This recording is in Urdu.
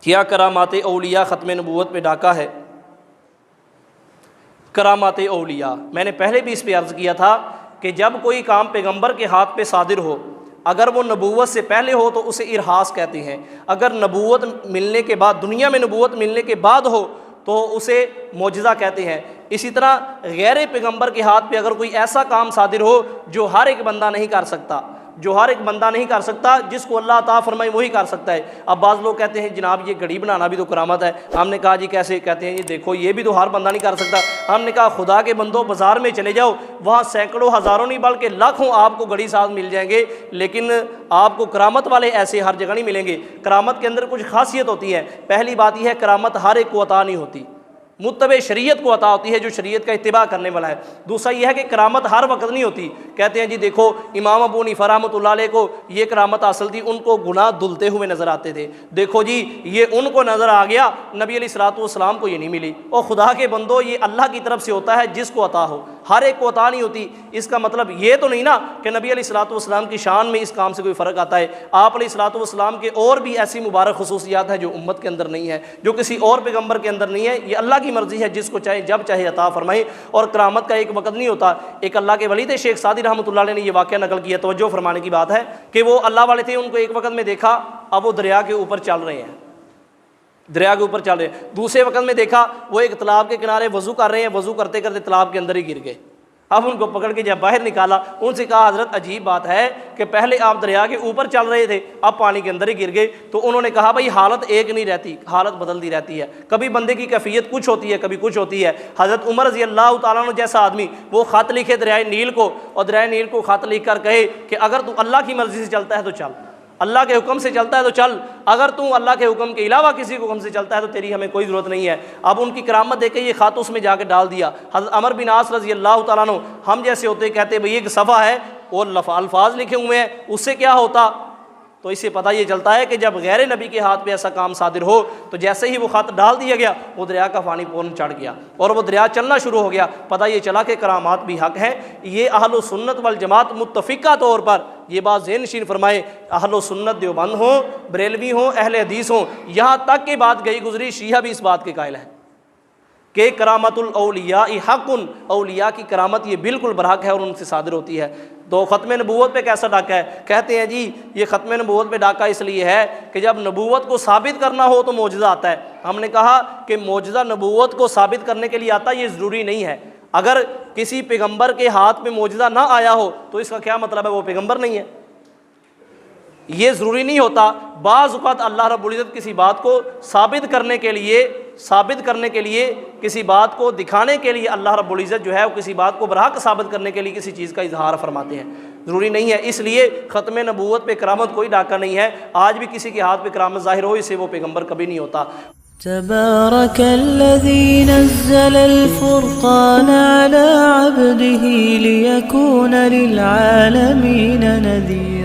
کیا کرامات اولیاء ختم نبوت پہ ڈاکہ ہے؟ کرامات اولیاء میں نے پہلے بھی اس پہ عرض کیا تھا کہ جب کوئی کام پیغمبر کے ہاتھ پہ صادر ہو، اگر وہ نبوت سے پہلے ہو تو اسے ارہاس کہتے ہیں، اگر نبوت ملنے کے بعد، دنیا میں نبوت ملنے کے بعد ہو تو اسے معجزہ کہتے ہیں۔ اسی طرح غیر پیغمبر کے ہاتھ پہ اگر کوئی ایسا کام صادر ہو جو ہر ایک بندہ نہیں کر سکتا، جس کو اللہ عطا فرمائے وہی کر سکتا ہے۔ اب بعض لوگ کہتے ہیں جناب یہ گھڑی بنانا بھی تو کرامت ہے۔ ہم نے کہا جی کیسے؟ کہتے ہیں یہ دیکھو یہ بھی تو ہر بندہ نہیں کر سکتا۔ ہم نے کہا خدا کے بندوں بازار میں چلے جاؤ، وہاں سینکڑوں ہزاروں نہیں بلکہ لاکھوں آپ کو گھڑی ساز مل جائیں گے، لیکن آپ کو کرامت والے ایسے ہر جگہ نہیں ملیں گے۔ کرامت کے اندر کچھ خاصیت ہوتی ہے۔ پہلی بات یہ ہے کرامت ہر ایک کو عطا نہیں ہوتی، متبع شریعت کو عطا ہوتی ہے جو شریعت کا اتباع کرنے والا ہے۔ دوسرا یہ ہے کہ کرامت ہر وقت نہیں ہوتی۔ کہتے ہیں جی دیکھو امام ابو حنیفہ رحمۃ اللہ علیہ کو یہ کرامت حاصل تھی، ان کو گناہ دھلتے ہوئے نظر آتے تھے، دیکھو جی یہ ان کو نظر آ گیا، نبی علیہ الصلوۃ والسلام کو یہ نہیں ملی۔ اور خدا کے بندو یہ اللہ کی طرف سے ہوتا ہے جس کو عطا ہو، ہر ایک کو عطا نہیں ہوتی۔ اس کا مطلب یہ تو نہیں نا کہ نبی علیہ الصلوۃ والسلام کی شان میں اس کام سے کوئی فرق آتا ہے۔ آپ علیہ الصلوۃ والسلام کے اور بھی ایسی مبارک خصوصیات ہیں جو امت کے اندر نہیں ہے، جو کسی اور پیغمبر کے اندر نہیں ہے۔ یہ اللہ کی مرضی ہے، جس کو چاہے جب چاہے عطا فرمائے، اور کرامت کا ایک وقت نہیں ہوتا۔ ایک اللہ کے ولی تھے شیخ سعدی رحمۃ اللہ علیہ نے یہ واقعہ نقل کیا، توجہ فرمانے کی بات ہے کہ وہ اللہ والے تھے، ان کو ایک وقت میں دیکھا اب وہ دریا کے اوپر چل رہے ہیں، دوسرے وقت میں دیکھا وہ ایک تالاب کے کنارے وضو کر رہے ہیں، وضو کرتے کرتے تالاب کے اندر ہی گر گئے۔ اب ان کو پکڑ کے جب باہر نکالا، ان سے کہا حضرت عجیب بات ہے کہ پہلے آپ دریا کے اوپر چل رہے تھے، اب پانی کے اندر ہی گر گئے۔ تو انہوں نے کہا بھائی حالت ایک نہیں رہتی، حالت بدلتی رہتی ہے، کبھی بندے کی کیفیت کچھ ہوتی ہے کبھی کچھ ہوتی ہے۔ حضرت عمر رضی اللہ تعالیٰ عنہ جیسا آدمی وہ خط لکھے دریائے نیل کو، اور دریائے نیل کو خط لکھ کر کہے کہ اگر تو اللہ کی مرضی سے چلتا ہے تو چل، اللہ کے حکم سے چلتا ہے تو چل، اگر تو اللہ کے حکم کے علاوہ کسی حکم سے چلتا ہے تو تیری ہمیں کوئی ضرورت نہیں ہے۔ اب ان کی کرامت دیکھ کے یہ خط اس میں جا کے ڈال دیا۔ حضرت عمر بن عاص رضی اللہ تعالیٰ عنہ ہم جیسے ہوتے کہتے بھئی ایک صفحہ ہے اور الفاظ لکھے ہوئے ہیں، اس سے کیا ہوتا؟ تو اس سے پتہ یہ چلتا ہے کہ جب غیر نبی کے ہاتھ پہ ایسا کام صادر ہو تو جیسے ہی وہ خط ڈال دیا گیا وہ دریا کا پانی فوراً چڑھ گیا اور وہ دریا چلنا شروع ہو گیا۔ پتہ یہ چلا کہ کرامات بھی حق ہیں۔ یہ اہل سنت والجماعت متفقہ طور پر یہ بات ذہن نشین فرمائے، اہل سنت دیوبند ہوں، بریلوی ہوں، اہل حدیث ہوں، یہاں تک کہ بات گئی گزری شیعہ بھی اس بات کے قائل ہیں کہ کرامت الاولیاء حق، اولیاء کی کرامت یہ بالکل برحق ہے اور ان سے صادر ہوتی ہے۔ تو ختم نبوت پہ کیسا ڈاکہ ہے؟ کہتے ہیں جی یہ ختم نبوت پہ ڈاکہ اس لیے ہے کہ جب نبوت کو ثابت کرنا ہو تو معجزہ آتا ہے۔ ہم نے کہا کہ معجزہ نبوت کو ثابت کرنے کے لیے آتا ہے، یہ ضروری نہیں ہے۔ اگر کسی پیغمبر کے ہاتھ میں معجزہ نہ آیا ہو تو اس کا کیا مطلب ہے وہ پیغمبر نہیں ہے؟ یہ ضروری نہیں ہوتا۔ بعض اوقات اللہ رب العزت کسی بات کو ثابت کرنے کے لیے کسی بات کو دکھانے کے لیے اللہ رب العزت جو ہے وہ کسی بات کو برحق ثابت کرنے کے لیے کسی چیز کا اظہار فرماتے ہیں، ضروری نہیں ہے۔ اس لیے ختم نبوت پہ کرامت کوئی ڈاکہ نہیں ہے۔ آج بھی کسی کے ہاتھ پہ کرامت ظاہر ہو، اسے وہ پیغمبر کبھی نہیں ہوتا۔ تبارك الذي نزل الفرقان على عبده ليكون للعالمين نذيرا